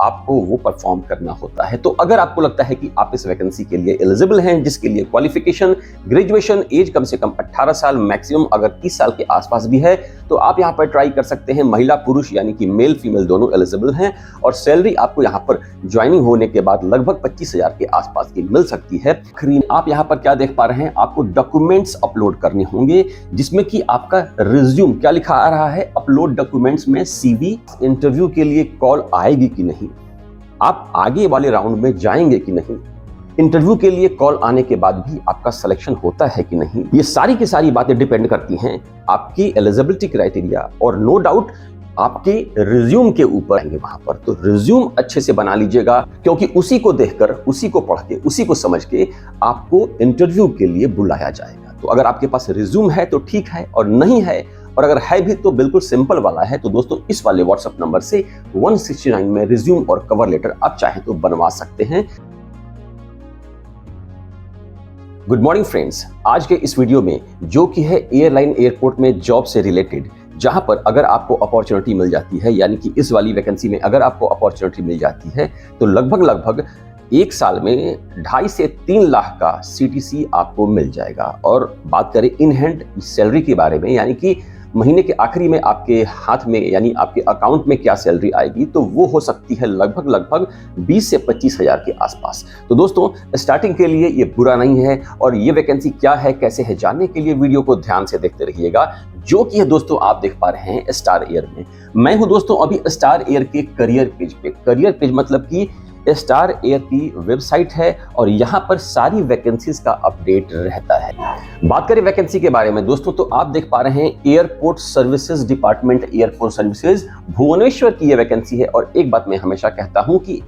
आपको वो परफॉर्म करना होता है। तो अगर आपको लगता है कि आप इस वैकेंसी के लिए एलिजिबल हैं, जिसके लिए क्वालिफिकेशन ग्रेजुएशन, एज कम से कम 18 साल, मैक्सिमम अगर 30 साल के आसपास भी है, तो आप यहाँ पर ट्राई कर सकते हैं। महिला पुरुष यानी कि मेल फीमेल दोनों एलिजिबल हैं और सैलरी आपको यहाँ पर ज्वाइनिंग होने के बाद लगभग 25,000 के आसपास की मिल सकती है। आप यहाँ पर क्या देख पा रहे हैं, आपको डॉक्यूमेंट्स अपलोड करने होंगे, जिसमें कि आपका रिज्यूम क्या लिखा आ रहा है, अपलोड डॉक्यूमेंट्स में सीवी, इंटरव्यू के लिए कॉल आएगी कि नहीं, आप आगे वाले राउंड में जाएंगे कि नहीं, इंटरव्यू के लिए कॉल आने के बाद भी आपका सिलेक्शन होता है कि नहीं, ये सारी की सारी बातें डिपेंड करती हैं आपकी एलिजिबिलिटी क्राइटेरिया और नो डाउट आपके रिज्यूम के ऊपर आएंगे वहां पर। तो रिज्यूम अच्छे से बना लीजिएगा, क्योंकि उसी को देखकर, उसी को पढ़ के, उसी को समझ के आपको इंटरव्यू के लिए बुलाया जाएगा। तो अगर आपके पास रिज्यूम है तो ठीक है, और नहीं है, और अगर है भी तो बिल्कुल सिंपल वाला है, तो दोस्तों इस वाले व्हाट्सएप नंबर से 169 में रिज्यूम और कवर लेटर आप चाहें तो बनवा सकते हैं। गुड मॉर्निंग फ्रेंड्स, आज के इस वीडियो में जो कि है एयरलाइन एयरपोर्ट में जॉब से रिलेटेड, जहां पर अगर आपको अपॉर्चुनिटी मिल जाती है, यानी कि इस वाली वैकेंसी में अगर आपको अपॉर्चुनिटी मिल जाती है, तो लगभग एक साल में 2.5 से 3 लाख का सीटीसी आपको मिल जाएगा। और बात करें इन हैंड सैलरी के बारे में, यानी कि महीने के आखिरी में आपके हाथ में यानी आपके अकाउंट में क्या सैलरी आएगी, तो वो हो सकती है लगभग 20 से 25,000 के आसपास। तो दोस्तों स्टार्टिंग के लिए ये बुरा नहीं है, और ये वैकेंसी क्या है, कैसे है, जानने के लिए वीडियो को ध्यान से देखते रहिएगा, जो कि है दोस्तों आप देख पा रहे हैं स्टार एयर में। मैं हूं दोस्तों अभी स्टार एयर के करियर पेज पे। करियर पेज मतलब कि स्टार एयर की वेबसाइट है, और यहाँ पर सारी वैकेंसीज का अपडेट रहता है। बात करें वैकेंसी के बारे में दोस्तों, तो आप देख पा रहे हैं airport services department, airport services Bhubaneswar की ये वैकेंसी है। और एक बात मैं हमेशा कहता हूं कि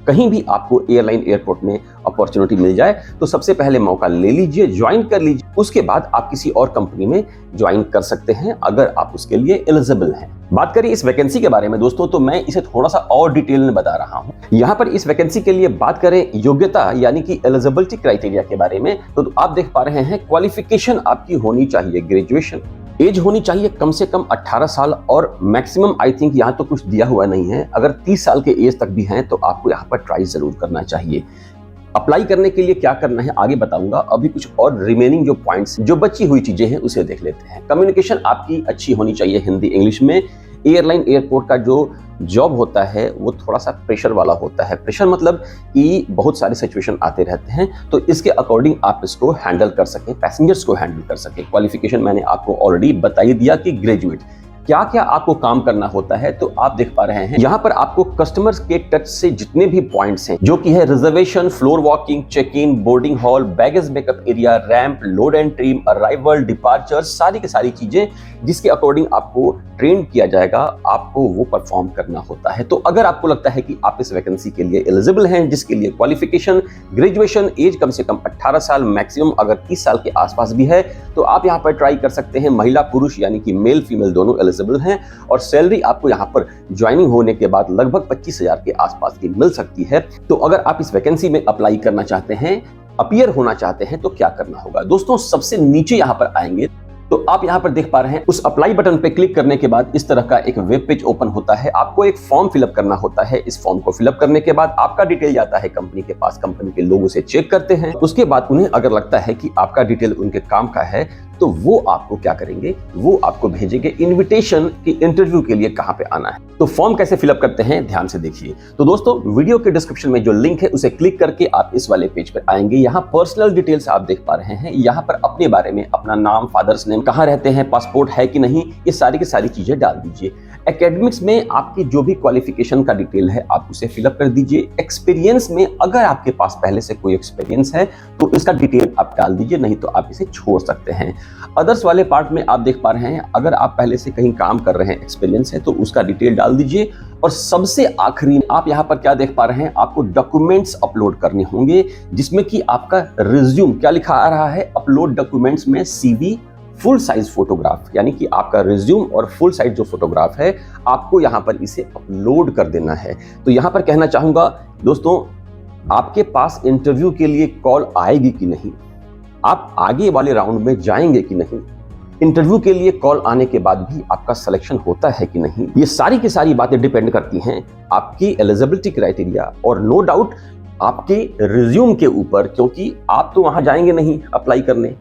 कहीं भी आपको एयरलाइन एयरपोर्ट में अपॉर्चुनिटी मिल जाए तो सबसे पहले मौका ले लीजिए, ज्वाइन कर लीजिए, उसके बाद आप किसी और कंपनी में ज्वाइन कर सकते हैं अगर आप उसके लिए एलिजिबल हैं। बात करें इस वैकेंसी के बारे में दोस्तों, तो मैं इसे थोड़ा सा और डिटेल में बता रहा हूं। यहां पर इस वैकेंसी के लिए बात करें योग्यता यानी कि एलिजिबिलिटी क्राइटेरिया के बारे में, तो आप देख पा रहे हैं क्वालिफिकेशन आपकी होनी चाहिए ग्रेजुएशन, एज होनी चाहिए कम से कम 18 साल, और मैक्सिमम आई थिंक यहाँ तो कुछ दिया हुआ नहीं है, अगर 30 साल के एज तक भी हैं तो आपको यहाँ पर ट्राई जरूर करना चाहिए। अप्लाई करने के लिए क्या करना है आगे बताऊंगा, अभी कुछ और रिमेनिंग जो पॉइंट्स, जो बची हुई चीजें हैं उसे देख लेते हैं। कम्युनिकेशन आपकी अच्छी होनी चाहिए हिंदी इंग्लिश में। एयरलाइन एयरपोर्ट का जो जॉब होता है वो थोड़ा सा प्रेशर वाला होता है। प्रेशर मतलब कि बहुत सारे सिचुएशन आते रहते हैं, तो इसके अकॉर्डिंग आप इसको हैंडल कर सकें, पैसेंजर्स को हैंडल कर सकें। क्वालिफिकेशन मैंने आपको ऑलरेडी बता ही दिया कि ग्रेजुएट। क्या क्या आपको काम करना होता है, तो आप देख पा रहे हैं यहाँ पर आपको कस्टमर्स के टच से जितने भी पॉइंट्स हैं, जो कि है reservation, floor walking, check in, boarding hall, baggage makeup area, ramp, load and trim, arrival, departure, सारी की सारी चीजें जिसके अकॉर्डिंग आपको ट्रेन किया जाएगा, आपको वो परफॉर्म करना होता है। तो अगर आपको लगता है कि आप इस वैकेंसी के लिए एलिजिबल हैं, जिसके लिए क्वालिफिकेशन ग्रेजुएशन, एज कम से कम 18 साल, मैक्सिमम अगर 30 साल के आसपास भी है, तो आप यहाँ पर ट्राई कर सकते हैं। महिला पुरुष यानी कि मेल फीमेल दोनों एलिजिबल हैं, और सैलरी आपको यहाँ पर ज्वाइनिंग होने के बाद लगभग 25,000 के आसपास की मिल सकती है। तो अगर आप इस वैकेंसी में अप्लाई करना चाहते हैं, अपीयर होना चाहते हैं, तो क्या करना होगा दोस्तों, सबसे नीचे यहाँ पर आएंगे तो आप यहां पर देख पा रहे हैं उस अप्लाई बटन पे क्लिक करने के बाद इस तरह का एक वेब पेज ओपन होता है। आपको एक फॉर्म फिलअप करना होता है। इस फॉर्म को फिलअप करने के बाद आपका डिटेल जाता है कंपनी के पास, कंपनी के लोगों से चेक करते हैं। उसके बाद उन्हें अगर लगता है कि आपका डिटेल उनके काम का है, तो वो आपको क्या करेंगे, वो आपको भेजेंगे इनविटेशन कि इंटरव्यू के लिए कहां पे आना है। तो फॉर्म कैसे फिलअप करते हैं ध्यान से देखिए। तो दोस्तों वीडियो के डिस्क्रिप्शन में जो लिंक है उसे क्लिक करके आप इस वाले पेज पर आएंगे। यहाँ पर्सनल डिटेल्स आप देख पा रहे हैं। यहाँ पर अपने बारे में अपना नाम, फादर्स नेम, कहाँ रहते हैं, पासपोर्ट है कि नहीं, ये सारी की सारी चीजें डाल दीजिए। एकेडमिक्स में आपकी जो भी क्वालिफिकेशन का डिटेल है आप उसे फिलअप कर दीजिए। एक्सपीरियंस में अगर आपके पास पहले से कोई एक्सपीरियंस है तो इसका डिटेल आप डाल दीजिए, नहीं तो आप इसे छोड़ सकते हैं। अदर्स वाले पार्ट में आप देख पा रहे हैं अगर आप पहले से कहीं काम कर रहे हैं, एक्सपीरियंस है, तो उसका डिटेल डाल दीजिए। और सबसे आखिरी आप यहाँ पर क्या देख पा रहे हैं, आपको डॉक्यूमेंट्स अपलोड करने होंगे, जिसमें कि आपका रिज्यूम क्या लिखा आ रहा है, अपलोड डॉक्यूमेंट्स में सीवी, फुल साइज फोटोग्राफ, यानी कि आपका रिज्यूम और फुल साइज जो फोटोग्राफ है आपको यहां पर इसे अपलोड कर देना है। तो यहां पर कहना चाहूंगा दोस्तों, आपके पास इंटरव्यू के लिए कॉल आएगी कि नहीं, आप आगे वाले राउंड में जाएंगे कि नहीं, इंटरव्यू के लिए कॉल आने के बाद भी आपका सिलेक्शन होता है कि नहीं, ये सारी की सारी बातें डिपेंड करती हैं आपकी एलिजिबिलिटी क्राइटेरिया और नो डाउट आपके रिज्यूम के ऊपर, क्योंकि आप तो वहां जाएंगे नहीं अप्लाई करने,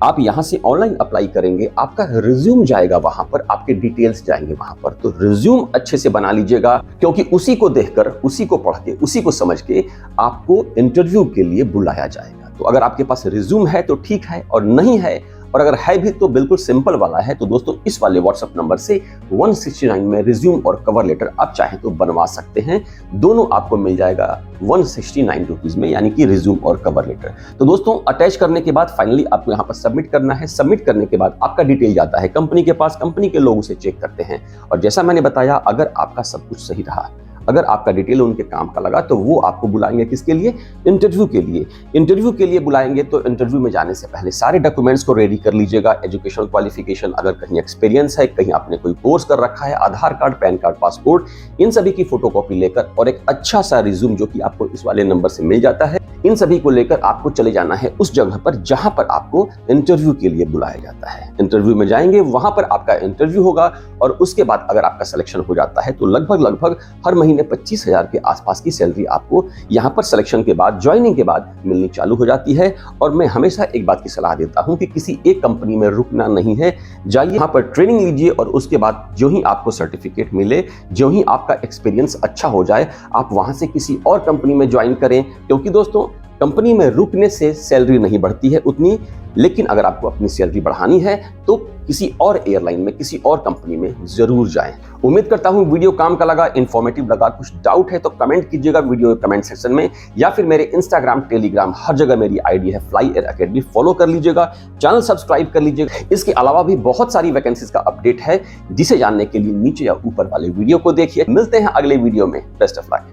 आप यहां से ऑनलाइन अप्लाई करेंगे, आपका रिज्यूम जाएगा वहां पर, आपके डिटेल्स जाएंगे वहां पर। तो रिज्यूम अच्छे से बना लीजिएगा, क्योंकि उसी को देखकर, उसी को पढ़ के, उसी को समझ के आपको इंटरव्यू के लिए बुलाया जाएगा। तो अगर आपके पास रिज्यूम है तो ठीक है, और नहीं है, और अगर है भी तो बिल्कुल सिंपल वाला है, तो दोस्तों इस वाले व्हाट्सएप नंबर से 169 में रिज्यूम और कवर लेटर आप चाहें तो बनवा सकते हैं। दोनों आपको मिल जाएगा 169 रुपीज में, यानी कि रिज्यूम और कवर लेटर। तो दोस्तों अटैच करने के बाद फाइनली आपको यहाँ पर सबमिट करना है। सबमिट करने के बाद आपका डिटेल जाता है कंपनी के पास, कंपनी के लोग उसे चेक करते हैं, और जैसा मैंने बताया, अगर आपका सब कुछ सही रहा, अगर आपका डिटेल उनके काम का लगा, तो वो आपको बुलाएंगे किसके लिए? इंटरव्यू के लिए। इंटरव्यू के लिए बुलाएंगे तो इंटरव्यू में जाने से पहले सारे डॉक्यूमेंट्स को रेडी कर लीजिएगा। एजुकेशन क्वालिफिकेशन, अगर कहीं एक्सपीरियंस है, कहीं आपने कोई कोर्स कर रखा है, आधार कार्ड, पैन कार्ड, पासपोर्ट, इन सभी की फोटोकॉपी लेकर, और एक अच्छा सा रिज्यूम जो कि आपको इस वाले नंबर से मिल जाता है, इन सभी को लेकर आपको चले जाना है उस जगह पर जहां पर आपको इंटरव्यू के लिए बुलाया जाता है। इंटरव्यू में जाएंगे, वहां पर आपका इंटरव्यू होगा, और उसके बाद अगर आपका सिलेक्शन हो जाता है तो लगभग हर महीने 25,000 के आसपास की सैलरी आपको यहां पर सिलेक्शन के बाद, ज्वाइनिंग के बाद मिलनी चालू हो जाती है। और मैं हमेशा एक बात की सलाह देता हूं कि किसी एक कंपनी में रुकना नहीं है, जाइए यहां पर ट्रेनिंग लीजिए, और उसके बाद जो ही आपको सर्टिफिकेट मिले, जो ही आपका एक्सपीरियंस अच्छा हो जाए, आप वहां से किसी और कंपनी में ज्वाइन करें। क्योंकि दोस्तों कंपनी में रुकने से सैलरी नहीं बढ़ती है उतनी, लेकिन अगर आपको अपनी सैलरी बढ़ानी है तो किसी और एयरलाइन में, किसी और कंपनी में जरूर जाएं। उम्मीद करता हूं वीडियो काम का लगा, इंफॉर्मेटिव लगा। कुछ डाउट है तो कमेंट कीजिएगा वीडियो कमेंट सेक्शन में, या फिर मेरे इंस्टाग्राम, टेलीग्राम, हर जगह मेरी आईडी है फ्लाई एयर एकेडमी, फॉलो कर लीजिएगा, चैनल सब्सक्राइब कर लीजिएगा। इसके अलावा भी बहुत सारी वैकेंसीज का अपडेट है, जिसे जानने के लिए नीचे या ऊपर वाले वीडियो को देखिए। मिलते हैं अगले वीडियो में। Best of luck.